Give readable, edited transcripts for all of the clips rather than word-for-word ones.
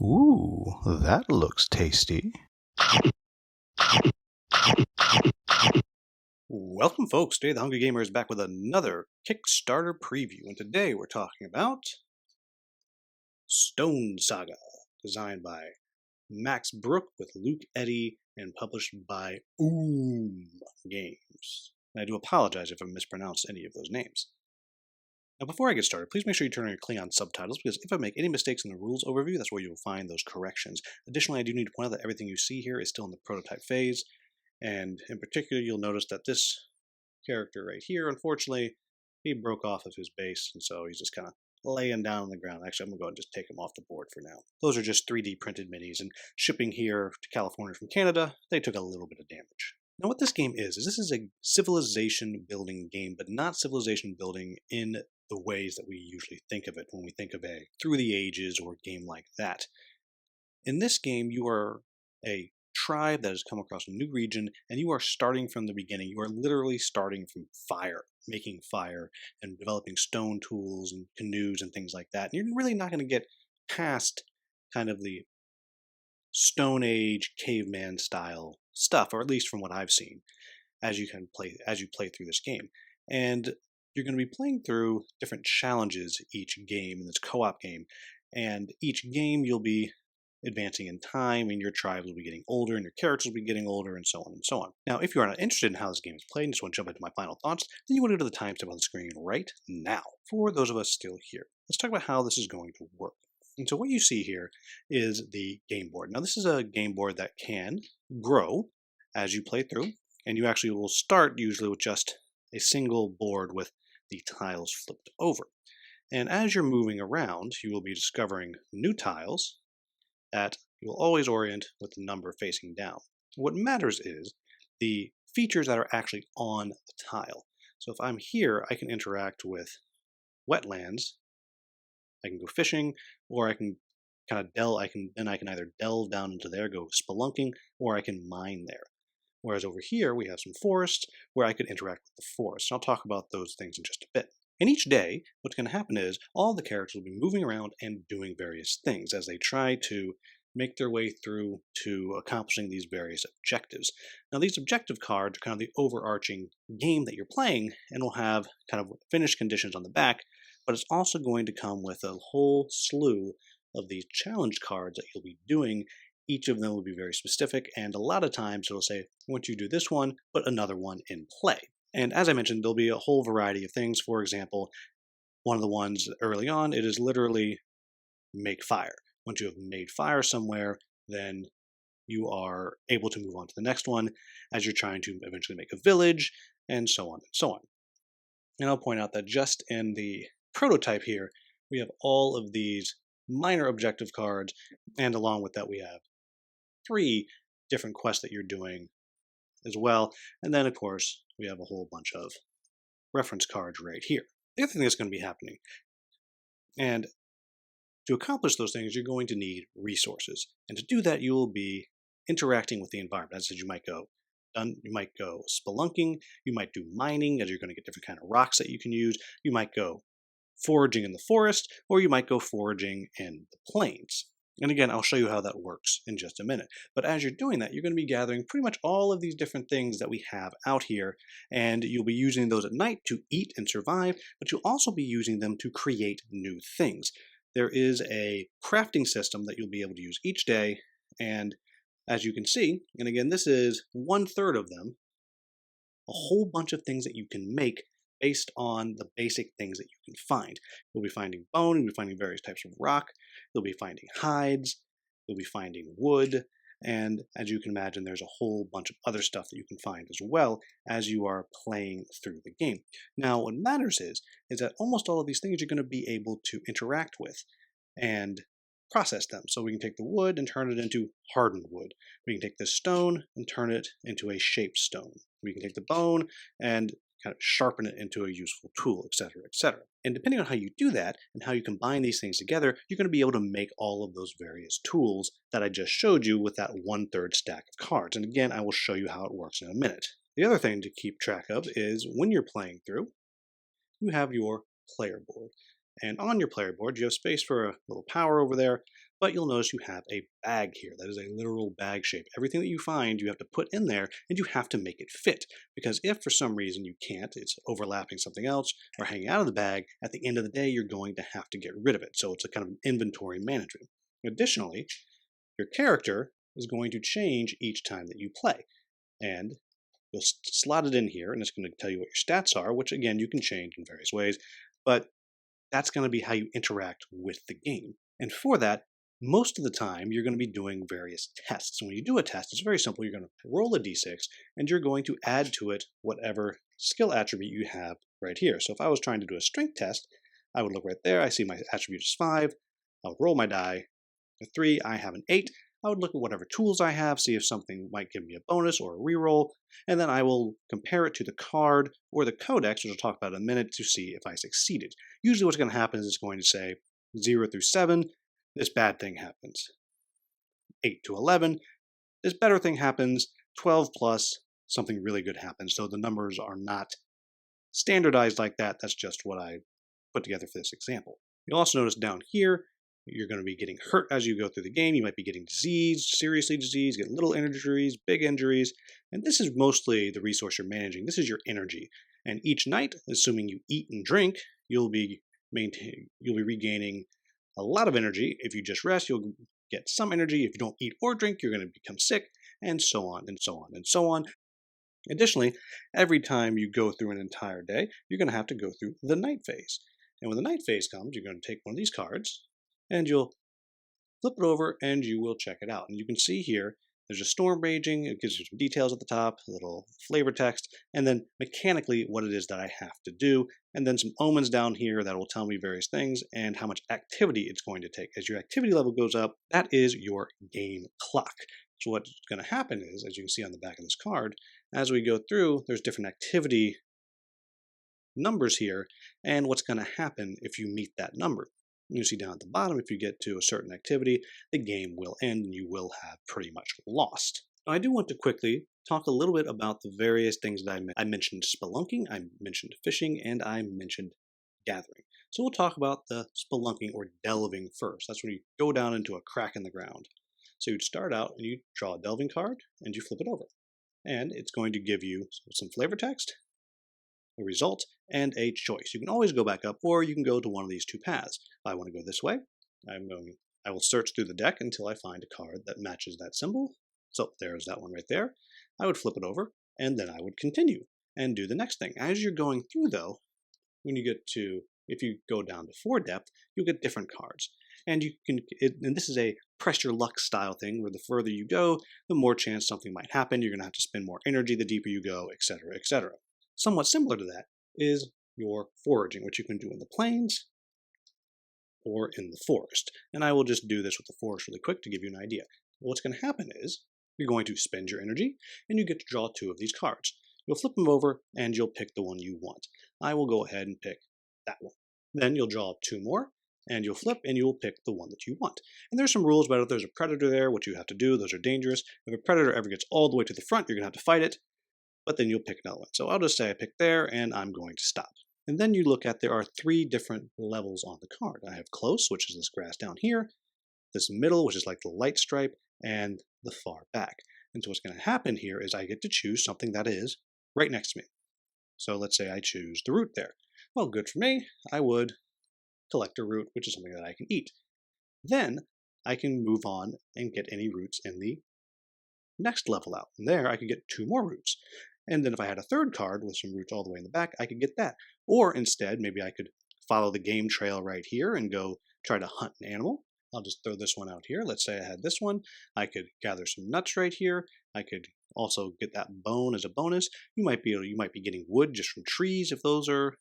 Ooh, that looks tasty. Welcome, folks. Today, the Hungry Gamer is back with another Kickstarter preview, and today we're talking about Stonesaga, designed by Max Brook with Luke Eddy and published by Games. And I do apologize if I mispronounced any of those names. Now, before I get started, please make sure you turn on your Klingon subtitles, because if I make any mistakes in the rules overview, that's where you'll find those corrections. Additionally, I do need to point out that everything you see here is still in the prototype phase, and in particular, you'll notice that this character right here, unfortunately, he broke off of his base, and so he's just kind of laying down on the ground. Actually, I'm going to go ahead and just take him off the board for now. Those are just 3D printed minis, and shipping here to California from Canada, they took a little bit of damage. Now, what this game is this is a civilization building game, but not civilization building in the ways that we usually think of it when we think of a Through the Ages or a game like that. In this game, you are a tribe that has come across a new region, and you are starting from the beginning. You are literally starting from fire, making fire and developing stone tools and canoes and things like that. And you're really not going to get past kind of the Stone Age caveman style stuff, or at least from what I've seen, as you play through this game. And you're going to be playing through different challenges each game in this co-op game, and each game you'll be advancing in time, and your tribe will be getting older, and your characters will be getting older, and so on and so on. Now, if you are not interested in how this game is played and just want to jump into my final thoughts, then you want to go to the timestamp on the screen right now. For those of us still here, let's talk about how this is going to work. And so what you see here is the game board. Now, this is a game board that can grow as you play through, and you actually will start usually with just a single board with the tiles flipped over. And as you're moving around, you will be discovering new tiles that you will always orient with the number facing down. What matters is the features that are actually on the tile. So if I'm here, I can interact with wetlands, I can go fishing, or I can kind of I can either delve down into there, go spelunking, or I can mine there. Whereas over here, we have some forests where I could interact with the forest. And I'll talk about those things in just a bit. And each day, what's going to happen is all the characters will be moving around and doing various things as they try to make their way through to accomplishing these various objectives. Now, these objective cards are kind of the overarching game that you're playing, and will have kind of finished conditions on the back, but it's also going to come with a whole slew of these challenge cards that you'll be doing. Each of them will be very specific, and a lot of times it'll say, once you do this one, put another one in play. And as I mentioned, there'll be a whole variety of things. For example, one of the ones early on, it is literally make fire. Once you have made fire somewhere, then you are able to move on to the next one as you're trying to eventually make a village, and so on and so on. And I'll point out that just in the prototype here, we have all of these minor objective cards, and along with that we have 3 different quests that you're doing as well. And then, of course, we have a whole bunch of reference cards right here. The other thing that's going to be happening, and to accomplish those things, you're going to need resources. And to do that, you will be interacting with the environment. As I said, you might go spelunking, you might do mining, as you're going to get different kind of rocks that you can use. You might go foraging in the forest, or you might go foraging in the plains. And again, I'll show you how that works in just a minute. But as you're doing that, you're going to be gathering pretty much all of these different things that we have out here, and you'll be using those at night to eat and survive, but you'll also be using them to create new things. There is a crafting system that you'll be able to use each day, and as you can see, and again, this is 1/3 of them, a whole bunch of things that you can make based on the basic things that you can find. You'll be finding bone, you'll be finding various types of rock, you'll be finding hides, you'll be finding wood, and as you can imagine, there's a whole bunch of other stuff that you can find as well as you are playing through the game. Now, what matters is that almost all of these things you're going to be able to interact with and process them. So we can take the wood and turn it into hardened wood. We can take the stone and turn it into a shaped stone. We can take the bone and kind of sharpen it into a useful tool, etc., etc. And depending on how you do that and how you combine these things together, you're going to be able to make all of those various tools that I just showed you with that 1/3 stack of cards. And again, I will show you how it works in a minute. The other thing to keep track of is when you're playing through, you have your player board. And on your player board, you have space for a little power over there, But you'll notice you have a bag here. That is a literal bag shape. Everything that you find, you have to put in there, and you have to make it fit. Because if for some reason you can't, it's overlapping something else or hanging out of the bag, at the end of the day, you're going to have to get rid of it. So it's a kind of inventory management. Additionally, your character is going to change each time that you play. And you'll slot it in here, and it's going to tell you what your stats are, which again, you can change in various ways. But that's going to be how you interact with the game. And for that, most of the time, you're going to be doing various tests. And when you do a test, it's very simple. You're going to roll a d6, and you're going to add to it whatever skill attribute you have right here. So if I was trying to do a strength test, I would look right there. I see my attribute is 5. I'll roll my die. A 3, I have an 8. I would look at whatever tools I have, see if something might give me a bonus or a reroll, and then I will compare it to the card or the codex, which we'll talk about in a minute, to see if I succeeded. Usually what's going to happen is it's going to say 0 through 7, this bad thing happens. 8 to 11, this better thing happens. 12 plus, something really good happens. So the numbers are not standardized like that. That's just what I put together for this example. You'll also notice down here, you're going to be getting hurt as you go through the game. You might be getting diseased, seriously diseased, get little injuries, big injuries. And this is mostly the resource you're managing. This is your energy. And each night, assuming you eat and drink, you'll be regaining a lot of energy. If you just rest, you'll get some energy. If you don't eat or drink, you're going to become sick, and so on and so on and so on. Additionally, every time you go through an entire day, you're going to have to go through the night phase. And when the night phase comes, you're going to take one of these cards, and you'll flip it over, and you will check it out. And you can see here, there's a storm raging. It gives you some details at the top, a little flavor text, and then mechanically what it is that I have to do, and then some omens down here that will tell me various things and how much activity it's going to take. As your activity level goes up, that is your game clock. So what's going to happen is, as you can see on the back of this card, as we go through, there's different activity numbers here, and what's going to happen if you meet that number. You see down at the bottom, if you get to a certain activity, the game will end and you will have pretty much lost. Now, I do want to quickly talk a little bit about the various things that I mentioned spelunking, I mentioned fishing, and I mentioned gathering. So we'll talk about the spelunking or delving first. That's when you go down into a crack in the ground. So you'd start out and you draw a delving card and you flip it over. And it's going to give you some flavor text, a result, and a choice. You can always go back up, or you can go to one of these two paths. If I want to go this way, I will search through the deck until I find a card that matches that symbol. So there's that one right there. I would flip it over, and then I would continue and do the next thing. As you're going through, though, when you get to, if you go down to 4 depth, you'll get different cards. And you can, and this is a press your luck style thing, where the further you go, the more chance something might happen. You're going to have to spend more energy the deeper you go, etc., etc. Somewhat similar to that is your foraging, which you can do in the plains or in the forest. And I will just do this with the forest really quick to give you an idea. What's going to happen is you're going to spend your energy, and you get to draw 2 of these cards. You'll flip them over, and you'll pick the one you want. I will go ahead and pick that one. Then you'll draw 2 more, and you'll flip, and you'll pick the one that you want. And there's some rules about if there's a predator there, what you have to do. Those are dangerous. If a predator ever gets all the way to the front, you're going to have to fight it, but then you'll pick another one. So I'll just say I pick there, and I'm going to stop. And then you look at, there are 3 different levels on the card. I have close, which is this grass down here, this middle, which is like the light stripe, and the far back. And so what's going to happen here is I get to choose something that is right next to me. So let's say I choose the root there. Well, good for me. I would collect a root, which is something that I can eat. Then I can move on and get any roots in the next level out. And there I could get 2 more roots. And then if I had a 3rd card with some roots all the way in the back, I could get that. Or instead, maybe I could follow the game trail right here and go try to hunt an animal. I'll just throw this one out here. Let's say I had this one. I could gather some nuts right here. I could also get that bone as a bonus. You might be getting wood just from trees if those are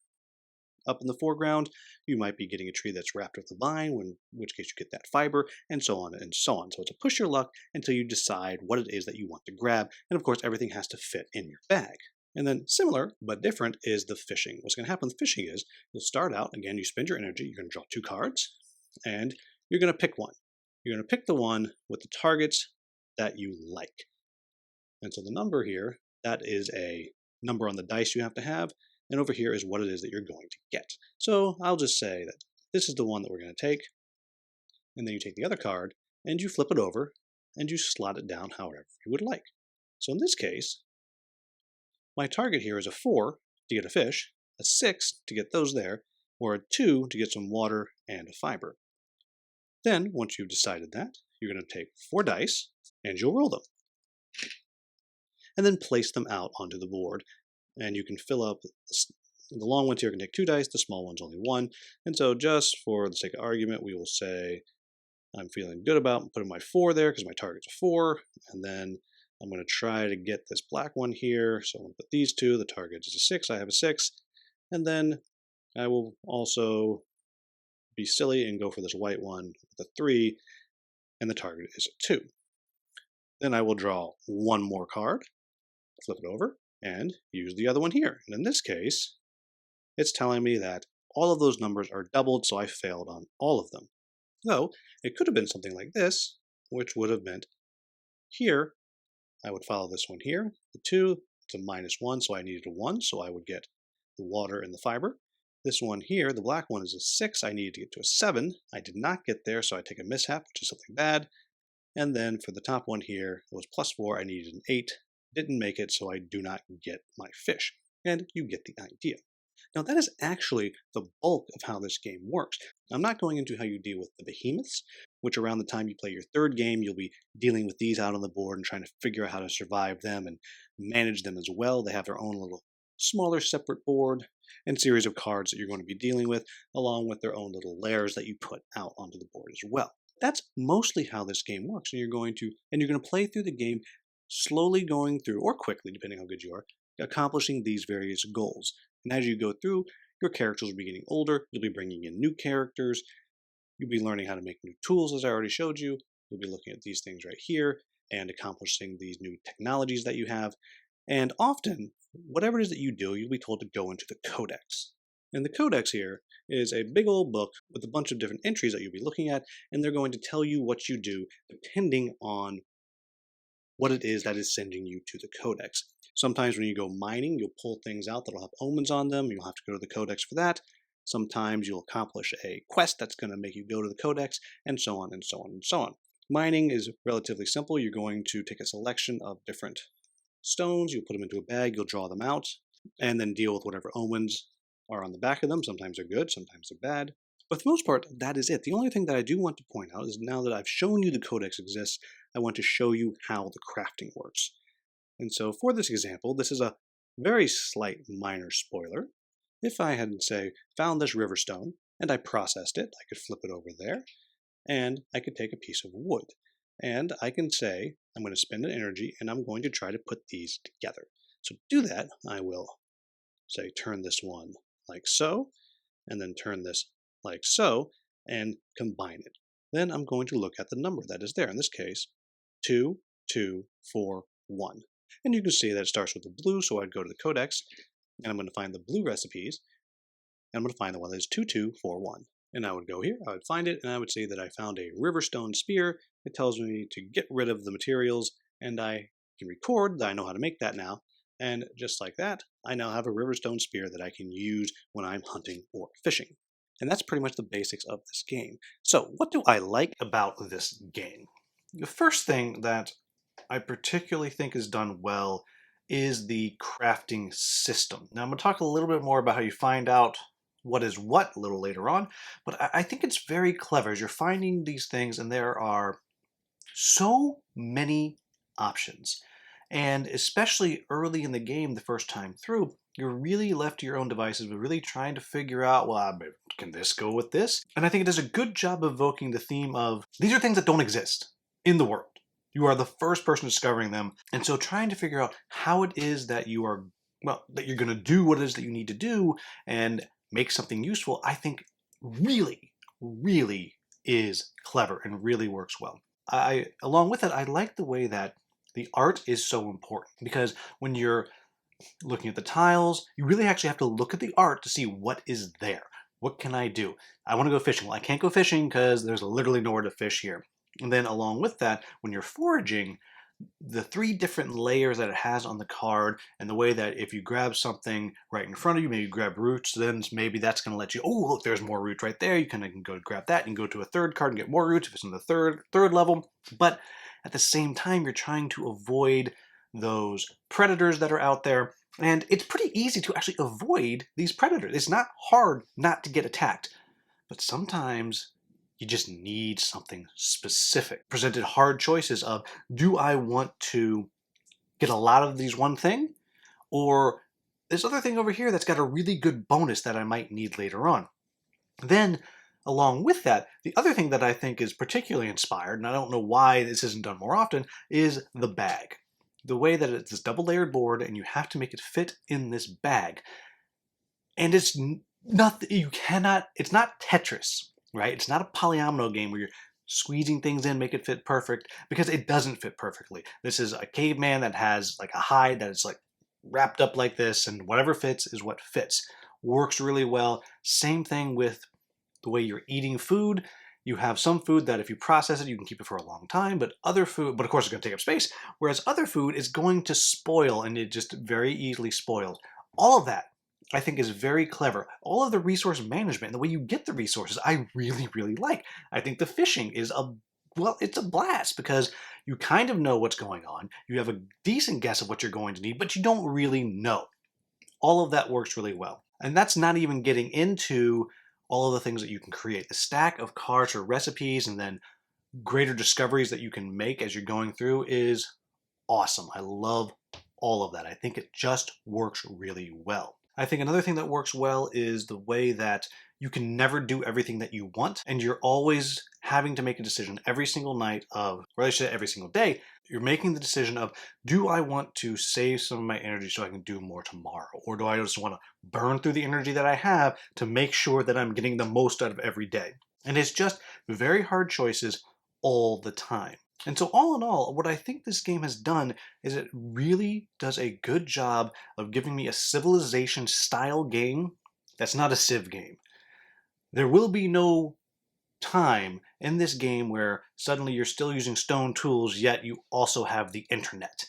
up in the foreground. You might be getting a tree that's wrapped with a vine, in which case you get that fiber, and so on and so on. So it's a push your luck until you decide what it is that you want to grab. And of course, everything has to fit in your bag. And then similar but different is the fishing. What's going to happen with fishing is you'll start out, again, you spend your energy, you're going to draw 2 cards, and you're going to pick one. You're going to pick the one with the targets that you like. And so the number here, that is a number on the dice you have to have, and over here is what it is that you're going to get. So I'll just say that this is the one that we're going to take, and then you take the other card, and you flip it over, and you slot it down however you would like. So in this case, my target here is a 4 to get a fish, a 6 to get those there, or a 2 to get some water and a fiber. Then, once you've decided that, you're going to take 4 dice, and you'll roll them. And then place them out onto the board. And you can fill up, the long ones here can take 2 dice, the small ones only 1. And so just for the sake of argument, we will say I'm feeling good about putting my 4 there because my target's a 4. And then I'm going to try to get this black one here. So I'm going to put these 2. The target is a 6. I have a 6. And then I will also be silly and go for this white one with a 3. And the target is a 2. Then I will draw one more card, flip it over, and use the other one here. And in this case, it's telling me that all of those numbers are doubled, so I failed on all of them. Though, it could have been something like this, which would have meant here, I would follow this one here, the 2, it's a -1, so I needed a 1, so I would get the water and the fiber. This one here, the black one, is a 6, I needed to get to a 7. I did not get there, so I take a mishap, which is something bad. And then for the top one here, it was +4, I needed an 8. Didn't make it, so I do not get my fish. And you get the idea. Now that is actually the bulk of how this game works. I'm not going into how you deal with the behemoths, which around the time you play your 3rd game, you'll be dealing with these out on the board and trying to figure out how to survive them and manage them as well. They have their own little smaller separate board and series of cards that you're going to be dealing with, along with their own little lairs that you put out onto the board as well. That's mostly how this game works, and you're going to play through the game slowly going through, or quickly, depending how good you are, accomplishing these various goals. And as you go through, your characters will be getting older, you'll be bringing in new characters, you'll be learning how to make new tools, as I already showed you, you'll be looking at these things right here, and accomplishing these new technologies that you have. And often, whatever it is that you do, you'll be told to go into the codex. And the codex here is a big old book with a bunch of different entries that you'll be looking at, and they're going to tell you what you do depending on what it is that is sending you to the codex. Sometimes when you go mining, you'll pull things out that'll have omens on them. You'll have to go to the codex for that. Sometimes you'll accomplish a quest that's going to make you go to the codex, and so on and so on and so on. Mining is relatively simple. You're going to take a selection of different stones, you'll put them into a bag, you'll draw them out, and then deal with whatever omens are on the back of them. Sometimes they're good, sometimes they're bad. But for the most part, that is it. The only thing that I do want to point out is now that I've shown you the codex exists, I want to show you how the crafting works. And so for this example, this is a very slight minor spoiler. If I had, say, found this river stone and I processed it, I could flip it over there, and I could take a piece of wood. And I can say, I'm going to spend an energy and I'm going to try to put these together. So to do that, I will say turn this one like so, and then turn this like so, and combine it. Then I'm going to look at the number that is there. In this case, 2, 2, 4, 1. And you can see that it starts with the blue, so I'd go to the codex, and I'm going to find the blue recipes, and I'm going to find the one that is 2, 2, 4, 1. And I would go here, I would find it, and I would see that I found a riverstone spear. It tells me to get rid of the materials, and I can record that I know how to make that now. And just like that, I now have a riverstone spear that I can use when I'm hunting or fishing. And that's pretty much the basics of this game. So what do I like about this game? The first thing that I particularly think is done well is the crafting system. Now I'm going to talk a little bit more about how you find out what is what a little later on, but I think it's very clever as you're finding these things, and there are so many options. And especially early in the game, the first time through, you're really left to your own devices, but really trying to figure out, well, can this go with this? And I think it does a good job of evoking the theme of, these are things that don't exist in the world. You are the first person discovering them. And so trying to figure out how it is that you are, well, that you're going to do what it is that you need to do and make something useful, I think really, really is clever and really works well. Along with it, I like the way that the art is so important, because when you're looking at the tiles, you really actually have to look at the art to see what is there. What can I do? I want to go fishing. Well, I can't go fishing because there's literally nowhere to fish here. And then along with that, when you're foraging, the 3 different layers that it has on the card, and the way that if you grab something right in front of you, maybe you grab roots, then maybe that's going to let you, oh, look, there's more roots right there. You kind of can go grab that and go to a third card and get more roots if it's in the third level. But at the same time, you're trying to avoid those predators that are out there. And it's pretty easy to actually avoid these predators. It's not hard not to get attacked. But sometimes you just need something specific. Presented hard choices of, do I want to get a lot of these one thing? Or this other thing over here that's got a really good bonus that I might need later on. Then, along with that, the other thing that I think is particularly inspired, and I don't know why this isn't done more often, is the bag. The way that it's this double-layered board and you have to make it fit in this bag. And it's not, it's not Tetris, right? It's not a polyomino game where you're squeezing things in, make it fit perfect, because it doesn't fit perfectly. This is a caveman that has like a hide that is like wrapped up like this, and whatever fits is what fits. Works really well. Same thing with the way you're eating food. You have some food that if you process it, you can keep it for a long time, but other food, but of course it's going to take up space, whereas other food is going to spoil, and it just very easily spoils. All of that, I think, is very clever. All of the resource management and the way you get the resources, I really, really like. I think the fishing is it's a blast because you kind of know what's going on. You have a decent guess of what you're going to need, but you don't really know. All of that works really well. And that's not even getting into all of the things that you can create. The stack of cards or recipes and then greater discoveries that you can make as you're going through is awesome. I love all of that. I think it just works really well. I think another thing that works well is the way that you can never do everything that you want, and you're always having to make a decision every single night of, or I should say every single day, you're making the decision of, do I want to save some of my energy so I can do more tomorrow? Or do I just want to burn through the energy that I have to make sure that I'm getting the most out of every day? And it's just very hard choices all the time. And so all in all, what I think this game has done is it really does a good job of giving me a Civilization style game that's not a Civ game. There will be no time in this game where suddenly you're still using stone tools, yet you also have the internet.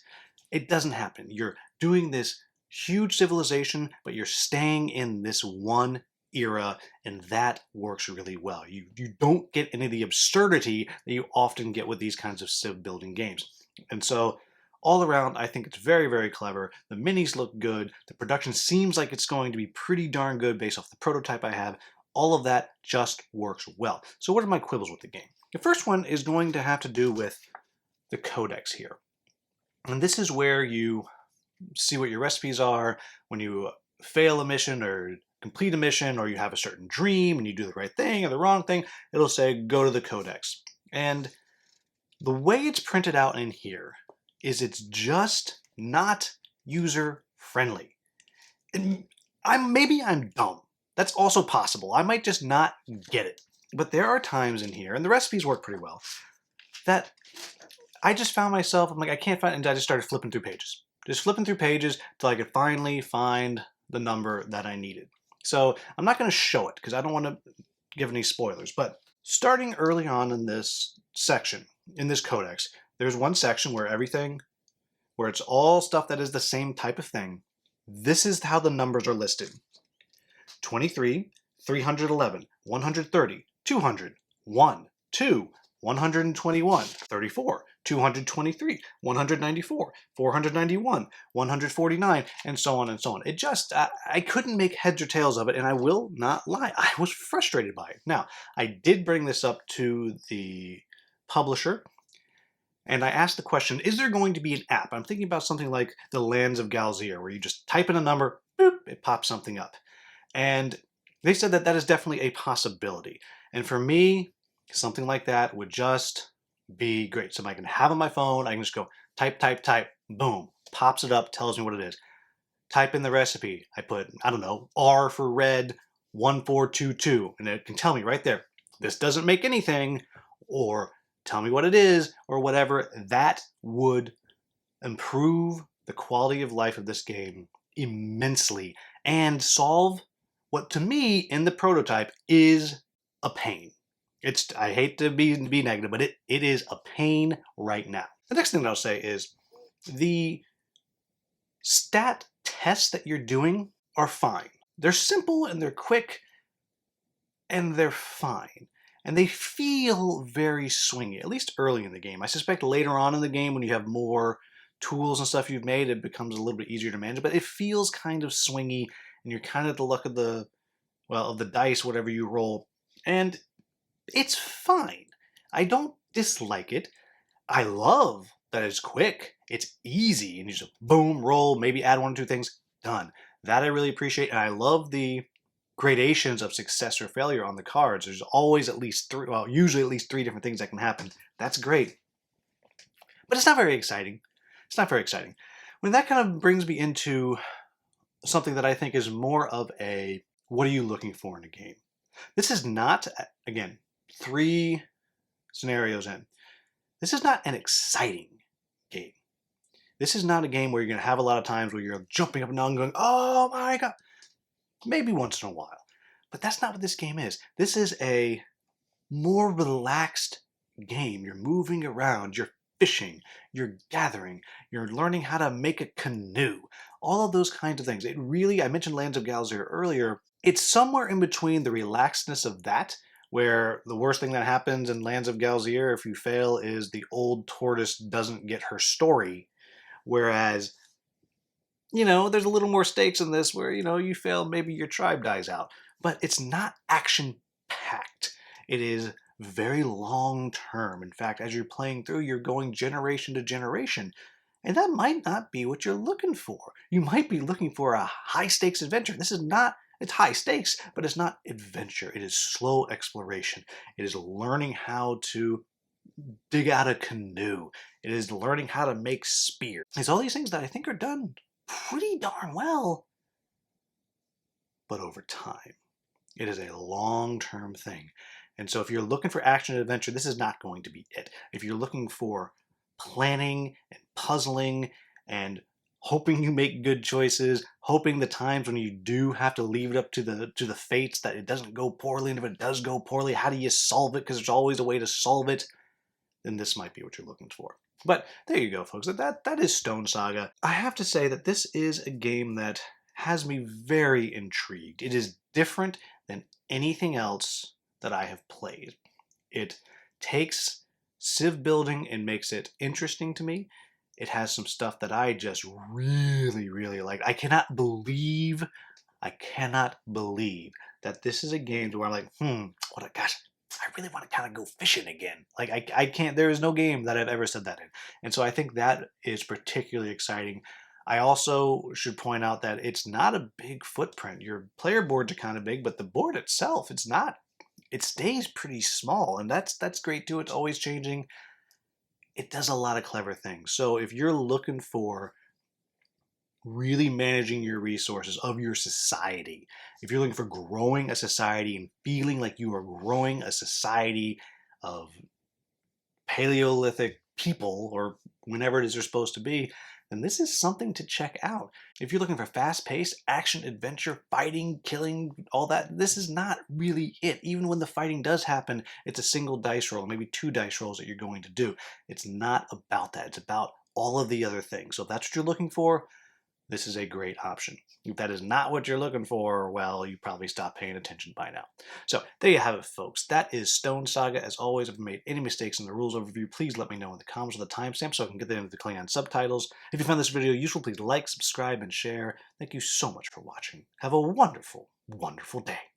It doesn't happen. You're doing this huge civilization, but you're staying in this one era, and that works really well. You don't get any of the absurdity that you often get with these kinds of civ building games. And so all around, I think it's very, very clever. The minis look good. The production seems like it's going to be pretty darn good based off the prototype I have. All of that just works well. So what are my quibbles with the game? The first one is going to have to do with the codex here. And this is where you see what your recipes are when you fail a mission or complete a mission, or you have a certain dream and you do the right thing or the wrong thing. It'll say go to the codex. And the way it's printed out in here is it's just not user friendly. And maybe I'm dumb. That's also possible. I might just not get it. But there are times in here, and the recipes work pretty well, that I just found myself, I'm like, I can't find, and I just started flipping through pages. Just flipping through pages till I could finally find the number that I needed. So I'm not going to show it because I don't want to give any spoilers, but starting early on in this section, in this codex, there's one section where where it's all stuff that is the same type of thing. This is how the numbers are listed. 23, 311, 130, 200, 1, 2, 121, 34, 223, 194, 491, 149, and so on and so on. It just, I couldn't make heads or tails of it, and I will not lie. I was frustrated by it. Now, I did bring this up to the publisher, and I asked the question, is there going to be an app? I'm thinking about something like the Lands of Galzier, where you just type in a number, boop, it pops something up. And they said that that is definitely a possibility. And for me, something like that would just be great. So I can have on my phone, I can just go type, type, type, boom, pops it up, tells me what it is. Type in the recipe. I put, I don't know, R for red, 1422, and it can tell me right there, this doesn't make anything, or tell me what it is, or whatever. That would improve the quality of life of this game immensely and solve what to me in the prototype is a pain. I hate to be negative, but it is a pain right now. The next thing that I'll say is the stat tests that you're doing are fine. They're simple and they're quick and they're fine. And they feel very swingy, at least early in the game. I suspect later on in the game when you have more tools and stuff you've made, it becomes a little bit easier to manage, but it feels kind of swingy and you're kind of at the luck of the, well, of the dice, whatever you roll. And it's fine. I don't dislike it. I love that it's quick. It's easy, and you just boom, roll, maybe add one or two things, done. That I really appreciate, and I love the gradations of success or failure on the cards. There's always at least three, well, usually at least three different things that can happen. That's great. But it's not very exciting. It's not very exciting. When that kind of brings me into something that I think is more of a, what are you looking for in a game? This is not, again, 3 scenarios in. This is not an exciting game. This is not a game where you're going to have a lot of times where you're jumping up and down and going, oh my god. Maybe once in a while. But that's not what this game is. This is a more relaxed game. You're moving around, you're fishing, you're gathering, you're learning how to make a canoe. All of those kinds of things. It really, I mentioned Lands of Galzir earlier, it's somewhere in between the relaxedness of that, where the worst thing that happens in Lands of Galzir if you fail is the old tortoise doesn't get her story. Whereas, you know, there's a little more stakes in this where, you know, you fail, maybe your tribe dies out. But it's not action-packed. It is very long-term. In fact, as you're playing through, you're going generation to generation. And that might not be what you're looking for. You might be looking for a high-stakes adventure. This is not, it's high stakes, but it's not adventure. It is slow exploration. It is learning how to dig out a canoe. It is learning how to make spears. It's all these things that I think are done pretty darn well, but over time. It is a long-term thing. And so if you're looking for action and adventure, this is not going to be it. If you're looking for planning and puzzling and hoping you make good choices, hoping the times when you do have to leave it up to the fates that it doesn't go poorly, and if it does go poorly, how do you solve it? Because there's always a way to solve it. Then this might be what you're looking for. But there you go, folks. That is Stonesaga. I have to say that this is a game that has me very intrigued. It is different than anything else that I have played. It takes civ building and makes it interesting to me. It has some stuff that I just really, really like. I cannot believe that this is a game where I'm like, what a gosh, I really want to kind of go fishing again. Like I can't, there is no game that I've ever said that in. And so I think that is particularly exciting. I also should point out that it's not a big footprint. Your player boards are kind of big, but the board itself, it's not. It stays pretty small, and that's great too. It's always changing. It does a lot of clever things. So if you're looking for really managing your resources of your society, if you're looking for growing a society and feeling like you are growing a society of Paleolithic people, or whenever it is they're supposed to be, then this is something to check out. If you're looking for fast-paced action, adventure, fighting, killing, all that, this is not really it. Even when the fighting does happen, it's a single dice roll, maybe 2 dice rolls that you're going to do. It's not about that. It's about all of the other things. So if that's what you're looking for, this is a great option. If that is not what you're looking for, well, you probably stopped paying attention by now. So there you have it, folks. That is Stonesaga. As always, if I made any mistakes in the rules overview, please let me know in the comments with a timestamp so I can get that into the Klingon subtitles. If you found this video useful, please like, subscribe, and share. Thank you so much for watching. Have a wonderful, wonderful day.